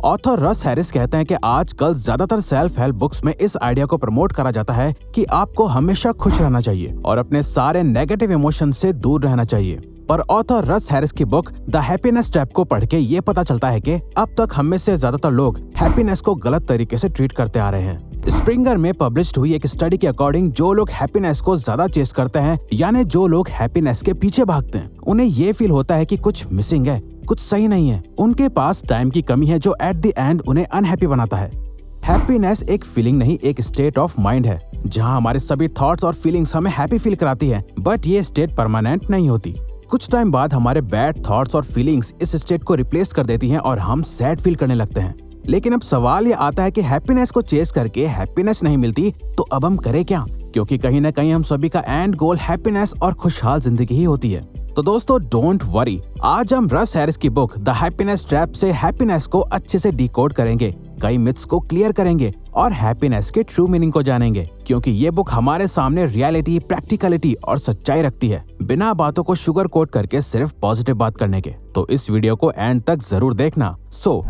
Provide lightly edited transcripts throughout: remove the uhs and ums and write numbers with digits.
Author रस Harris कहते हैं कि आजकल ज्यादातर सेल्फ हेल्प बुक्स में इस आइडिया को प्रमोट करा जाता है कि आपको हमेशा खुश रहना चाहिए और अपने सारे नेगेटिव इमोशन से दूर रहना चाहिए। पर ऑथर रस हैरिस की बुक द हैप्पीनेस ट्रैप को पढ़ के ये पता चलता है कि अब तक हम में से ज्यादातर लोग हैप्पीनेस को गलत तरीके से ट्रीट करते आ रहे हैं। स्प्रिंगर में पब्लिश्ड हुई एक स्टडी के अकॉर्डिंग जो लोग हैप्पीनेस को ज्यादा चेस करते हैं, यानी जो लोग हैप्पीनेस के पीछे भागते हैं, उन्हें ये फील होता है कि कुछ मिसिंग है, कुछ सही नहीं है। उनके पास टाइम की कमी है जो एट द एंड उन्हें अनहैप्पी बनाता है। हैप्पीनेस एक फीलिंग नहीं, एक स्टेट ऑफ माइंड है जहाँ हमारे सभी थॉट्स और फीलिंग्स हमें हैप्पी फील कराती है, बट ये स्टेट परमानेंट नहीं होती। कुछ टाइम बाद हमारे बैड थॉट्स और फीलिंग्स इस स्टेट को रिप्लेस कर देती हैं और हम सैड फील करने लगते हैं। लेकिन अब सवाल ये आता है कि हैप्पीनेस को चेस करके हैप्पीनेस नहीं मिलती तो अब हम करें क्या? क्योंकि कहीं ना कहीं हम सभी का एंड गोल हैप्पीनेस और खुशहाल जिंदगी ही होती है। तो दोस्तों डोंट वरी, आज हम रस हैरिस की बुक द हैप्पीनेस ट्रैप से हैप्पीनेस को अच्छे से डिकोड करेंगे, कई मिथ्स को क्लियर करेंगे और हैप्पीनेस के ट्रू मीनिंग को जानेंगे, क्योंकि ये बुक हमारे सामने रियलिटी, प्रैक्टिकलिटी और सच्चाई रखती है, बिना बातों को शुगर कोट करके सिर्फ पॉजिटिव बात करने के। तो इस वीडियो को एंड तक जरूर देखना। So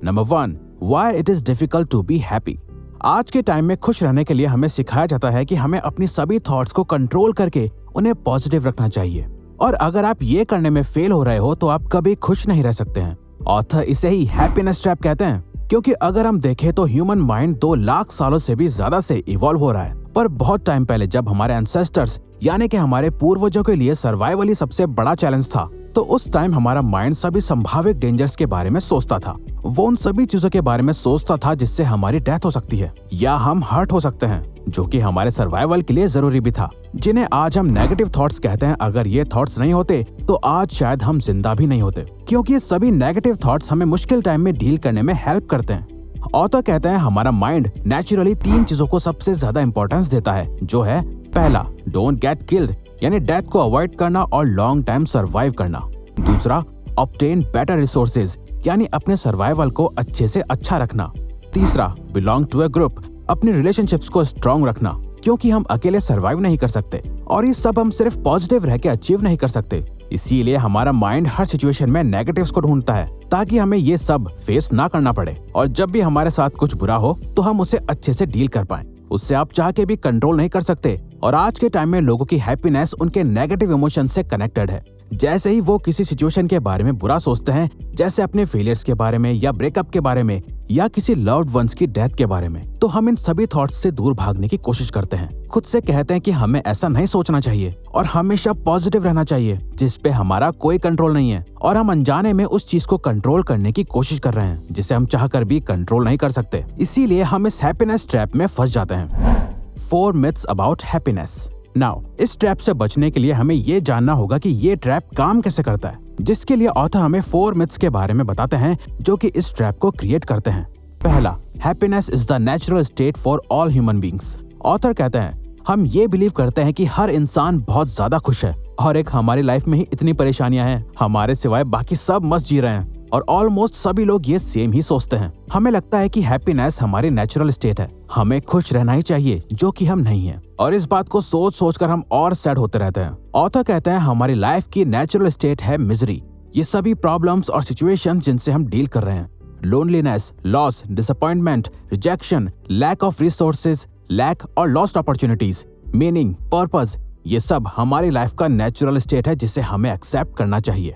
number 1, why it is difficult to be happy. आज के टाइम में खुश रहने के लिए हमें सिखाया जाता है कि हमें अपनी सभी थॉट्स को कंट्रोल करके उन्हें पॉजिटिव रखना चाहिए, और अगर आप ये करने में फेल हो रहे हो तो आप कभी खुश नहीं रह सकते हैं। ऑथर इसे ही हैप्पीनेस ट्रैप कहते हैं, क्योंकि अगर हम देखें तो ह्यूमन माइंड 2 लाख सालों से भी ज्यादा से इवॉल्व हो रहा है। पर बहुत टाइम पहले जब हमारे एंसेस्टर्स यानी कि हमारे पूर्वजों के लिए सर्वाइवल ही सबसे बड़ा चैलेंज था, तो उस टाइम हमारा माइंड सभी संभावित डेंजर्स के बारे में सोचता था। वो उन सभी चीजों के बारे में सोचता था जिससे हमारी डेथ हो सकती है या हम हर्ट हो सकते हैं, जो कि हमारे सर्वाइवल के लिए जरूरी भी था, जिन्हें आज हम नेगेटिव थॉट्स कहते हैं। अगर ये थॉट्स नहीं होते तो आज शायद हम जिंदा भी नहीं होते, क्योंकि ये सभी नेगेटिव थॉट्स हमें मुश्किल टाइम में डील करने में हेल्प करते हैं। ऑथर कहते हैं हमारा माइंड नेचुरली 3 चीजों को सबसे ज्यादा इंपॉर्टेंस देता है, जो है पहला, डोंट गेट किल्ड यानी डेथ को अवॉइड करना और लॉन्ग टाइम सर्वाइव करना। दूसरा, ऑब्टेन बेटर रिसोर्सेज यानी अपने सर्वाइवल को अच्छे से अच्छा रखना। तीसरा, बिलोंग टू अ ग्रुप, अपनी रिलेशनशिप्स को स्ट्रॉन्ग रखना, क्योंकि हम अकेले सर्वाइव नहीं कर सकते और ये सब हम सिर्फ पॉजिटिव रह के अचीव नहीं कर सकते। इसीलिए हमारा माइंड हर सिचुएशन में नेगेटिव्स को ढूंढता है ताकि हमें ये सब फेस ना करना पड़े, और जब भी हमारे साथ कुछ बुरा हो तो हम उसे अच्छे से डील कर पाएं। उससे आप चाह के भी कंट्रोल नहीं कर सकते, और आज के टाइम में लोगों की हैप्पीनेस उनके नेगेटिव इमोशन से कनेक्टेड है। जैसे ही वो किसी सिचुएशन के बारे में बुरा सोचते हैं, जैसे अपने फेलियर्स के बारे में या ब्रेकअप के बारे में या किसी लव्ड वंस की डेथ के बारे में, तो हम इन सभी थॉट्स से दूर भागने की कोशिश करते हैं। खुद से कहते हैं कि हमें ऐसा नहीं सोचना चाहिए और हमेशा पॉजिटिव रहना चाहिए, जिस पे हमारा कोई कंट्रोल नहीं है, और हम अनजाने में उस चीज को कंट्रोल करने की कोशिश कर रहे हैं जिसे हम चाहकर भी कंट्रोल नहीं कर सकते। इसीलिए हम इस हैप्पीनेस ट्रैप में फंस जाते हैं। 4 myths about happiness। नाउ इस ट्रैप से बचने के लिए हमें ये जानना होगा कि ये ट्रैप काम कैसे करता है, जिसके लिए ऑथर हमें 4 myths के बारे में बताते हैं जो कि इस ट्रैप को क्रिएट करते हैं। पहला, happiness is the natural state for all human beings. Author कहते हैं हम ये बिलीव करते हैं कि हर इंसान बहुत ज्यादा खुश है, और एक हमारी लाइफ में ही इतनी परेशानियां हैं, हमारे सिवाय बाकी सब मस्त जी रहे हैं, और ऑलमोस्ट सभी लोग ये सेम ही सोचते हैं। हमें लगता है कि हैप्पीनेस हमारी नेचुरल स्टेट है, हमें खुश रहना ही चाहिए, जो कि हम नहीं हैं, और इस बात को सोच सोच कर हम और सैड होते रहते हैं। ऑथर कहते हैं हमारी लाइफ की नेचुरल स्टेट है मिजरी। ये सभी प्रॉब्लम्स और सिचुएशंस जिनसे हम डील कर रहे हैं, loneliness, loss, disappointment, rejection, lack of resources, lack और लॉस्ट अपॉर्चुनिटीज, मीनिंग, पर्पस, ये सब हमारी लाइफ का नेचुरल स्टेट है जिसे हमें एक्सेप्ट करना चाहिए।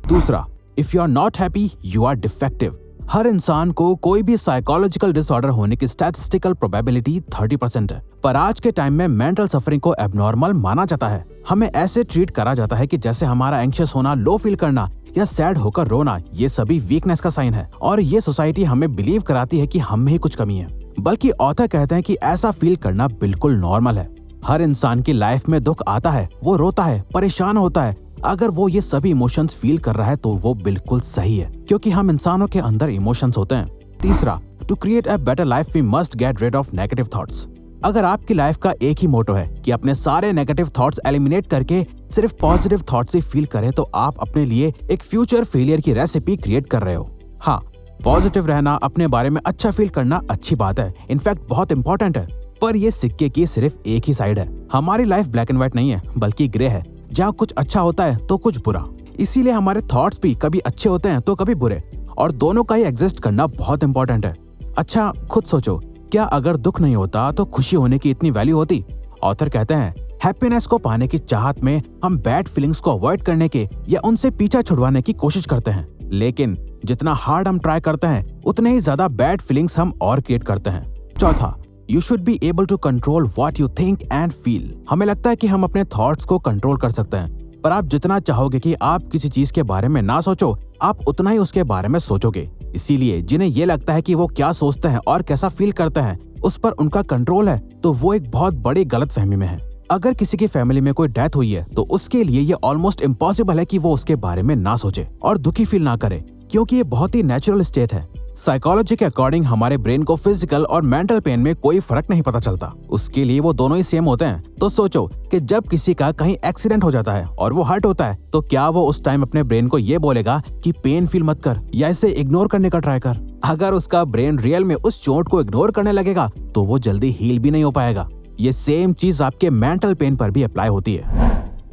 दूसरा, if you are not happy you are defective. हर इंसान को कोई भी साइकोलॉजिकल डिसऑर्डर होने की स्टैटिस्टिकल प्रोबेबिलिटी 30% है, पर आज के टाइम में मेंटल सफरिंग को एबनॉर्मल माना जाता है। हमें ऐसे ट्रीट करा जाता है कि जैसे हमारा एंग्शियस होना, लो फील करना या सैड होकर रोना ये सभी वीकनेस का साइन है, और ये सोसाइटी हमें बिलीव कराती है कि हम में ही कुछ कमी है। बल्कि ऑथर कहते हैं कि ऐसा फील करना बिल्कुल नॉर्मल है। हर इंसान की लाइफ में दुख आता है, वो रोता है, परेशान होता है। अगर वो ये सभी इमोशंस फील कर रहा है तो वो बिल्कुल सही है, क्योंकि हम इंसानों के अंदर इमोशंस होते हैं। तीसरा, to create a better life we must get rid of negative thoughts. अगर आपकी लाइफ का एक ही मोटो है कि अपने सारे नेगेटिव थॉट्स एलिमिनेट करके सिर्फ पॉजिटिव थॉट्स ही फील करें, तो आप अपने लिए एक फ्यूचर फेलियर की रेसिपी क्रिएट कर रहे हो। हाँ, पॉजिटिव रहना, अपने बारे में अच्छा फील करना अच्छी बात है, इनफैक्ट बहुत इंपॉर्टेंट है, पर ये सिक्के की सिर्फ एक ही साइड है। हमारी लाइफ ब्लैक एंड व्हाइट नहीं है, बल्कि ग्रे है, जहाँ कुछ अच्छा होता है तो कुछ बुरा। इसीलिए हमारे थॉट्स भी कभी अच्छे होते हैं तो कभी बुरे, और दोनों का ही एग्जिस्ट करना बहुत इंपॉर्टेंट है। अच्छा खुद सोचो, क्या अगर दुख नहीं होता तो खुशी होने की इतनी वैल्यू होती? ऑथर कहते हैं हैप्पीनेस को पाने की चाहत में हम बैड फीलिंग्स को अवॉइड करने के या उनसे पीछा छुड़वाने की कोशिश करते हैं, लेकिन जितना हार्ड हम ट्राई करते हैं उतने ही ज्यादा बैड फीलिंग्स हम और क्रिएट करते हैं। चौथा, you should be able to control what you think and feel. हमें लगता है कि हम अपने थॉट्स को कंट्रोल कर सकते हैं, पर आप जितना चाहोगे कि आप किसी चीज के बारे में ना सोचो, आप उतना ही उसके बारे में सोचोगे। इसीलिए जिन्हें ये लगता है कि वो क्या सोचते हैं और कैसा फील करते हैं उस पर उनका कंट्रोल है, तो वो एक बहुत बड़ी गलतफहमी में है। अगर किसी की फैमिली में कोई डेथ हुई है तो उसके लिए ये ऑलमोस्ट इम्पॉसिबल है कि वो उसके बारे में ना सोचे और दुखी फील ना करे, क्योंकि ये बहुत ही नेचुरल स्टेट है। साइकोलॉजी के अकॉर्डिंग हमारे ब्रेन को फिजिकल और मेंटल पेन में कोई फर्क नहीं पता चलता, उसके लिए वो दोनों ही सेम होते हैं। तो सोचो कि जब किसी का कहीं एक्सीडेंट हो जाता है और वो हर्ट होता है, तो क्या वो उस टाइम अपने ब्रेन को ये बोलेगा कि पेन फील मत कर या इसे इग्नोर करने का ट्राई कर? अगर उसका ब्रेन रियल में उस चोट को इग्नोर करने लगेगा तो वो जल्दी हील भी नहीं हो पाएगा। ये सेम चीज आपके मेंटल पेन पर भी अप्लाई होती है।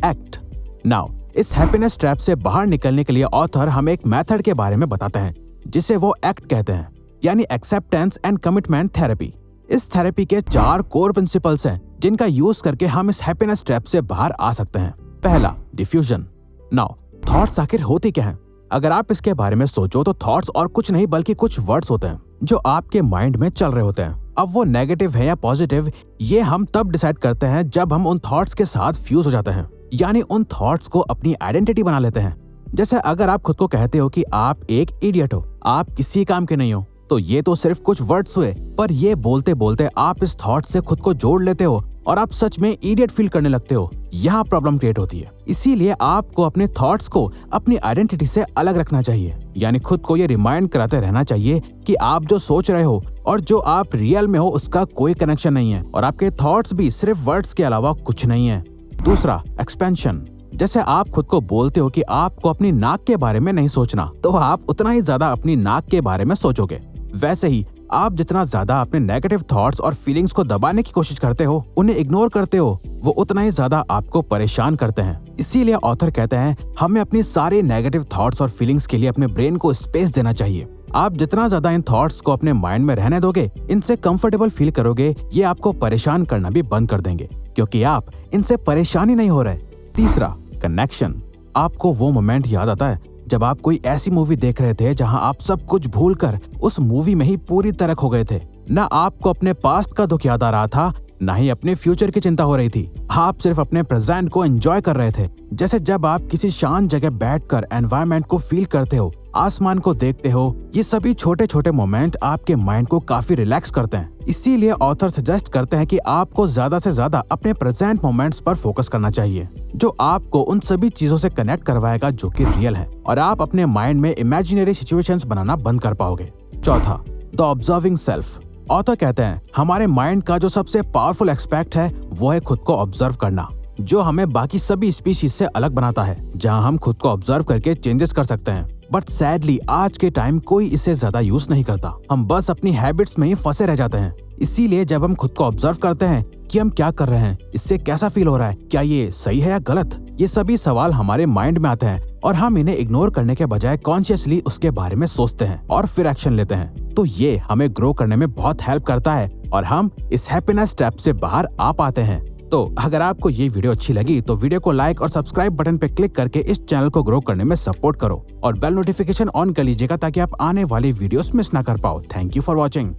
Act now. इस हैप्पीनेस ट्रैप से बाहर निकलने के लिए ऑथर हमें एक मेथड के बारे में बताते हैं जिसे वो एक्ट कहते हैं, यानी एक्सेप्टेंस एंड कमिटमेंट थेरेपी। इस थेरेपी के 4 कोर प्रिंसिपल्स हैं जिनका यूज करके हम इस हैप्पीनेस ट्रैप से बाहर आ सकते हैं। पहला, डिफ्यूजन। नाउ थॉट्स आखिर होती क्या है? अगर आप इसके बारे में सोचो तो थॉट्स और कुछ नहीं बल्कि कुछ वर्ड्स होते हैं जो आपके माइंड में चल रहे होते हैं। अब वो नेगेटिव है या पॉजिटिव, ये हम तब डिसाइड करते हैं जब हम उन थॉट्स के साथ फ्यूज हो जाते हैं, यानी उन थॉट्स को अपनी आइडेंटिटी बना लेते हैं। जैसे अगर आप खुद को कहते हो कि आप एक इडियट हो, आप किसी काम के नहीं हो, तो ये तो सिर्फ कुछ वर्ड्स हुए, पर ये बोलते बोलते आप इस थॉट से खुद को जोड़ लेते हो और आप सच में इडियट फील करने लगते हो। यहाँ प्रॉब्लम क्रिएट होती है। इसीलिए आपको अपने थॉट्स को अपनी आइडेंटिटी से अलग रखना चाहिए, यानी खुद को ये रिमाइंड कराते रहना चाहिए कि आप जो सोच रहे हो और जो आप रियल में हो उसका कोई कनेक्शन नहीं है और आपके थॉट्स भी सिर्फ वर्ड्स के अलावा कुछ नहीं है। दूसरा, एक्सपेंशन। जैसे आप खुद को बोलते हो कि आपको अपनी नाक के बारे में नहीं सोचना, तो आप उतना ही ज्यादा अपनी नाक के बारे में सोचोगे। वैसे ही आप जितना ज्यादा अपने नेगेटिव थॉट्स और फीलिंग्स को दबाने की कोशिश करते हो, उन्हें इग्नोर करते हो, वो उतना ही ज्यादा आपको परेशान करते हैं। इसीलिए ऑथर कहते हैं हमें अपनी सारी नेगेटिव थॉट्स और फीलिंग्स के लिए अपने ब्रेन को स्पेस देना चाहिए। आप जितना ज्यादा इन थॉट्स को अपने माइंड में रहने दोगे, इनसे कंफर्टेबल फील करोगे, ये आपको परेशान करना भी बंद कर देंगे, क्योंकि आप इनसे परेशानी नहीं हो रहे। तीसरा, कनेक्शन। आपको वो मोमेंट याद आता है जब आप कोई ऐसी मूवी देख रहे थे जहां आप सब कुछ भूलकर उस मूवी में ही पूरी तरह खो गए थे। ना आपको अपने पास्ट का दुख याद आ रहा था, ना ही अपने फ्यूचर की चिंता हो रही थी। आप सिर्फ अपने प्रेजेंट को एंजॉय कर रहे थे। जैसे जब आप किसी शांत जगह बैठकर एनवायरनमेंट को फील करते हो, आसमान को देखते हो, ये सभी छोटे छोटे मोमेंट आपके माइंड को काफी रिलैक्स करते हैं। इसीलिए ऑथर सजेस्ट करते हैं कि आपको ज्यादा से ज्यादा अपने प्रेजेंट मोमेंट्स पर फोकस करना चाहिए, जो आपको उन सभी चीजों से कनेक्ट करवाएगा जो कि रियल है, और आप अपने माइंड में इमेजिनरी सिचुएशंस बनाना बंद कर पाओगे। चौथा, द ऑब्जर्विंग सेल्फ। ऑथर कहते हैं हमारे माइंड का जो सबसे पावरफुल एस्पेक्ट है वो है खुद को ऑब्जर्व करना, जो हमें बाकी सभी स्पीशीज से अलग बनाता है, जहां हम खुद को ऑब्जर्व करके चेंजेस कर सकते हैं। बट सैडली आज के टाइम कोई इसे ज्यादा यूज नहीं करता। हम बस अपनी हैबिट्स में ही फंसे रह जाते हैं। इसीलिए जब हम खुद को ऑब्जर्व करते हैं कि हम क्या कर रहे हैं, इससे कैसा फील हो रहा है, क्या ये सही है या गलत, ये सभी सवाल हमारे माइंड में आते हैं और हम इन्हें इग्नोर करने के बजाय कॉन्शियसली उसके बारे में सोचते हैं और फिर एक्शन लेते हैं। तो ये हमें ग्रो करने में बहुत हेल्प करता है और हम इस हैप्पीनेस ट्रैप से बाहर आ पाते हैं। तो अगर आपको ये वीडियो अच्छी लगी तो वीडियो को लाइक और सब्सक्राइब बटन पे क्लिक करके इस चैनल को ग्रो करने में सपोर्ट करो और बेल नोटिफिकेशन ऑन कर लीजिएगा ताकि आप आने वाली वीडियोस मिस ना कर पाओ। Thank you for watching.